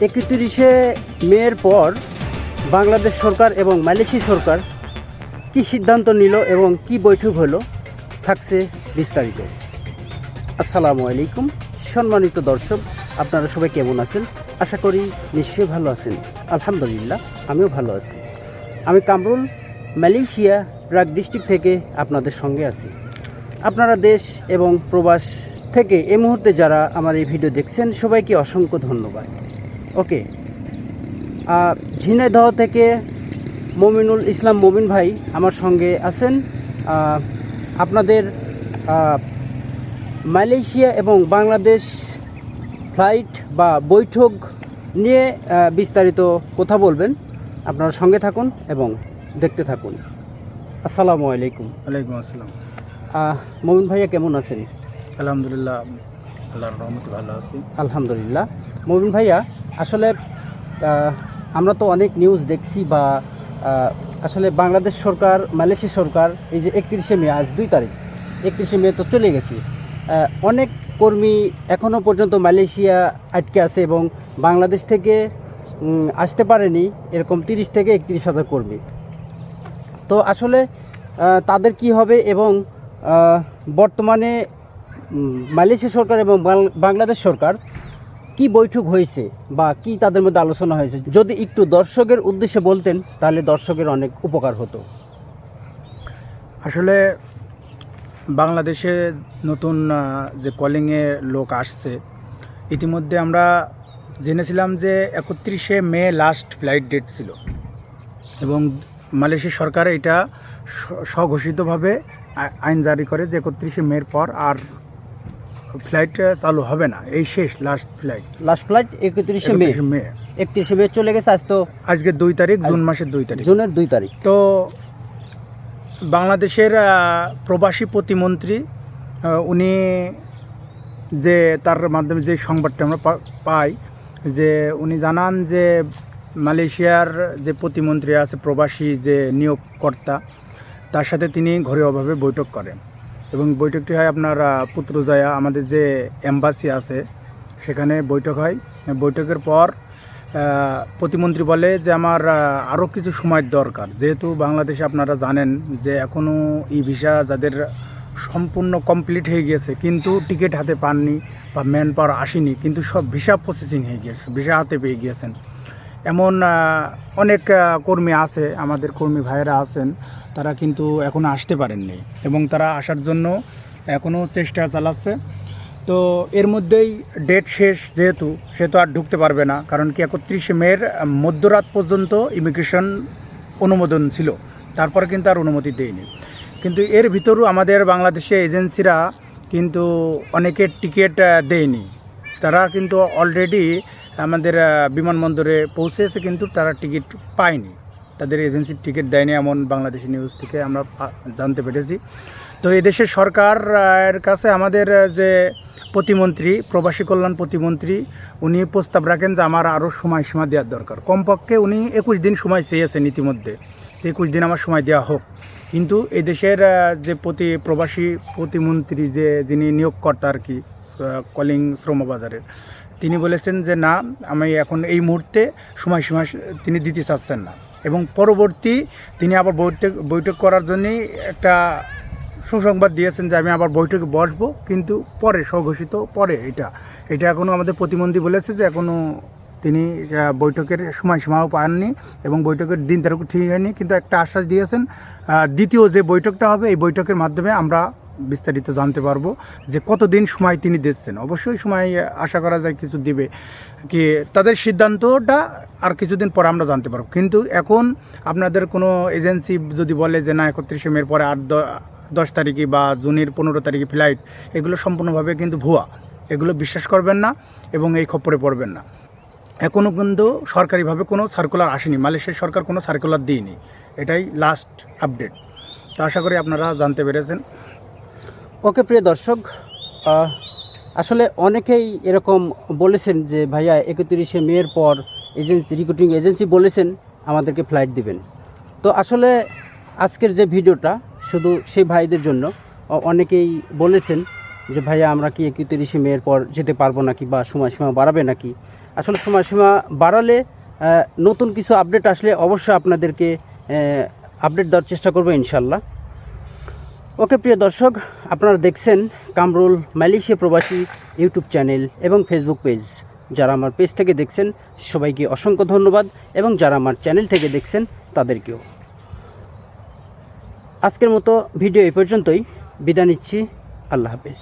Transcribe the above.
31শে মের পর বাংলাদেশ সরকার এবং মালয়েশিয়া সরকার কি সিদ্ধান্ত নিল এবং কি বৈঠক হলো থাকছে বিস্তারিত। আসসালামু আলাইকুম সম্মানিত দর্শক, আপনারা সবাই কেমন আছেন? আশা করি নিশ্চয়ই ভালো আছেন। আলহামদুলিল্লাহ আমিও ভালো আছি। আমি কামরুল, মালয়েশিয়া প্রাগ ডিস্ট্রিক্ট থেকে আপনাদের সঙ্গে আছি। আপনারা দেশ এবং প্রবাস থেকে এই মুহূর্তে যারা আমার এই ভিডিও দেখছেন সবাইকে অসংখ্য ধন্যবাদ। ওকে, ঝিনাইদহ থেকে মমিনুল ইসলাম মমিন ভাই আমার সঙ্গে আছেন। আপনাদের মালয়েশিয়া এবং বাংলাদেশ ফ্লাইট বা বৈঠক নিয়ে বিস্তারিত কথা বলবেন। আপনারা সঙ্গে থাকুন এবং দেখতে থাকুন। আসসালামু আলাইকুম। ওয়ালাইকুম আসসালাম। মমিন ভাইয়া কেমন আছেন? আলহামদুলিল্লাহ, আল্লাহর রহমতে ভালো আছি। আলহামদুলিল্লাহ। মমিন ভাইয়া, আসলে আমরা তো অনেক নিউজ দেখছি বা আসলে বাংলাদেশ সরকার মালয়েশিয়া সরকার এই যে 31শে মে, আজ 2 তারিখ, 31শে মে তো চলে গেছি। অনেক কর্মী এখনও পর্যন্ত মালয়েশিয়া আটকে আছে এবং বাংলাদেশ থেকে আসতে পারেনি, এরকম 30 থেকে 31,000 কর্মী। তো আসলে তাদের কি হবে এবং বর্তমানে মালয়েশিয়া সরকার এবং বাংলাদেশ সরকার কি বৈঠক হয়েছে বা কি তাদের মধ্যে আলোচনা হয়েছে, যদি একটু দর্শকের উদ্দেশ্যে বলতেন তাহলে দর্শকের অনেক উপকার হতো। আসলে বাংলাদেশে নতুন যে কলিংয়ে লোক আসছে, ইতিমধ্যে আমরা জেনেছিলাম যে 31শে মে লাস্ট ফ্লাইট ডেট ছিল এবং মালয়েশিয়া সরকার এটা স্বঘোষিতভাবে আইন জারি করে যে 31শে মের পর আর ফ্লাইট চালু হবে না, এই শেষ লাস্ট ফ্লাইট 31শে মে। 31শে মে চলে গেছে, আজকে 2 তারিখ, জুন মাসের 2 তারিখ, জুনের 2 তারিখ। তো বাংলাদেশের প্রবাসী প্রতিমন্ত্রী উনি যে তার মাধ্যমে যে সংবাদটা আমরা পাই, যে উনি জানান যে মালয়েশিয়ার যে প্রতিমন্ত্রী আছে, প্রবাসী যে নিয়োগকর্তা, তার সাথে তিনি ঘরোয়াভাবে বৈঠক করেন এবং বৈঠকটি হয় আপনার পুত্রজায়া, আমাদের যে এম্বাসি আছে সেখানে বৈঠক হয়। বৈঠকের পর প্রতিমন্ত্রী বলে যে আমার আরও কিছু সময়ের দরকার, যেহেতু বাংলাদেশে আপনারা জানেন যে এখনও ই ভিসা যাদের সম্পূর্ণ কমপ্লিট হয়ে গিয়েছে কিন্তু টিকিট হাতে পাননি বা ম্যান পাওয়ার আসেনি, কিন্তু সব ভিসা প্রসেসিং হয়ে গিয়েছে, ভিসা হাতে পেয়ে গিয়েছেন। এমন অনেক কর্মী আছে, আমাদের কর্মী ভাইয়েরা আছেন, তারা কিন্তু এখনও আসতে পারেননি এবং তারা আসার জন্য এখনও চেষ্টা চালাচ্ছে। তো এর মধ্যেই ডেট শেষ, যেহেতু সে তো আর ঢুকতে পারবে না, কারণ কি 31শে মের মধ্যরাত পর্যন্ত ইমিগ্রেশন অনুমোদন ছিল, তারপরে কিন্তু আর অনুমতি দেয়নি। কিন্তু এর ভিতরেও আমাদের বাংলাদেশে এজেন্সিরা কিন্তু অনেকের টিকিট দেয়নি, তারা কিন্তু অলরেডি আমাদের বিমানবন্দরে পৌঁছেছে কিন্তু তারা টিকিট পায়নি, তাদের এজেন্সির টিকিট দেয়নি, এমন বাংলাদেশি নিউজ থেকে আমরা জানতে পেরেছি। তো এদেশের সরকারের কাছে আমাদের যে প্রতিমন্ত্রী, প্রবাসী কল্যাণ প্রতিমন্ত্রী, উনি প্রস্তাব রাখেন যে আমার আরও সময়সীমা দেওয়ার দরকার। কমপক্ষে উনি 21 দিন সময় চেয়েছেন ইতিমধ্যে, যে 21 দিন আমার সময় দেওয়া হোক। কিন্তু এই দেশের যে প্রবাসী প্রতিমন্ত্রী, যিনি নিয়োগকর্তা আর কি কলিং শ্রমবাজারের, তিনি বলেছেন যে না, আমি এখন এই মুহূর্তে সময়সীমা তিনি দিতে চাচ্ছেন না এবং পরবর্তী তিনি আবার বৈঠক করার জন্যই একটা সুসংবাদ দিয়েছেন যে আমি আবার বৈঠকে বসবো, কিন্তু পরে স্বঘোষিত পরে। এটা এখনও আমাদের প্রতিমন্ত্রী বলেছে যে এখনও তিনি বৈঠকের সময়সীমাও পাননি এবং বৈঠকের দিন তারিখ ঠিক হয়নি, কিন্তু একটা আশ্বাস দিয়েছেন দ্বিতীয় যে বৈঠকটা হবে এই বৈঠকের মাধ্যমে আমরা বিস্তারিত জানতে পারবো যে কতদিন সময় তিনি দিচ্ছেন। অবশ্যই সময় আশা করা যায় কিছু দিবে, কি তাদের সিদ্ধান্তটা আর কিছুদিন পরে আমরা জানতে পারবো। কিন্তু এখন আপনাদের কোনো এজেন্সি যদি বলে যে না 31শে মের পরে আর 10 তারিখে বা জুনের 15 তারিখে ফ্লাইট, এগুলো সম্পূর্ণভাবে কিন্তু ভুয়া, এগুলো বিশ্বাস করবেন না এবং এই খপ্পরে পড়বেন না। এখনও কিন্তু সরকারিভাবে কোনো সার্কুলার আসেনি, মালয়েশিয়ার সরকার কোনো সার্কুলার দিইনি, এটাই লাস্ট আপডেট। তো আশা করি আপনারা জানতে পেরেছেন। ওকে প্রিয় দর্শক, আসলে অনেকেই এরকম বলেছেন যে ভাইয়া 31শে মের পর রিক্রুটিং এজেন্সি বলেছেন আমাদেরকে ফ্লাইট দিবেন। তো আসলে আজকের যে ভিডিওটা শুধু সেই ভাইদের জন্য। অনেকেই বলেছেন যে ভাইয়া আমরা কি 31শে মের পর যেতে পারবো নাকি বা সময়সীমা বাড়াবে নাকি। আসলে সময়সীমা বাড়ালে নতুন কিছু আপডেট আসলে অবশ্যই আপনাদেরকে আপডেট দেওয়ার চেষ্টা করবো ইনশাল্লাহ। ওকে প্রিয় দর্শক, আপনারা দেখছেন কামরুল মালয়েশিয়া প্রবাসী ইউটিউব চ্যানেল এবং ফেসবুক পেজ। যারা আমার পেজ থেকে দেখছেন সবাইকে অসংখ্য ধন্যবাদ, এবং যারা আমার চ্যানেল থেকে দেখছেন তাদেরকেও। আজকের মতো ভিডিও এই পর্যন্তই, বিদায় নিচ্ছি। আল্লাহ হাফেজ।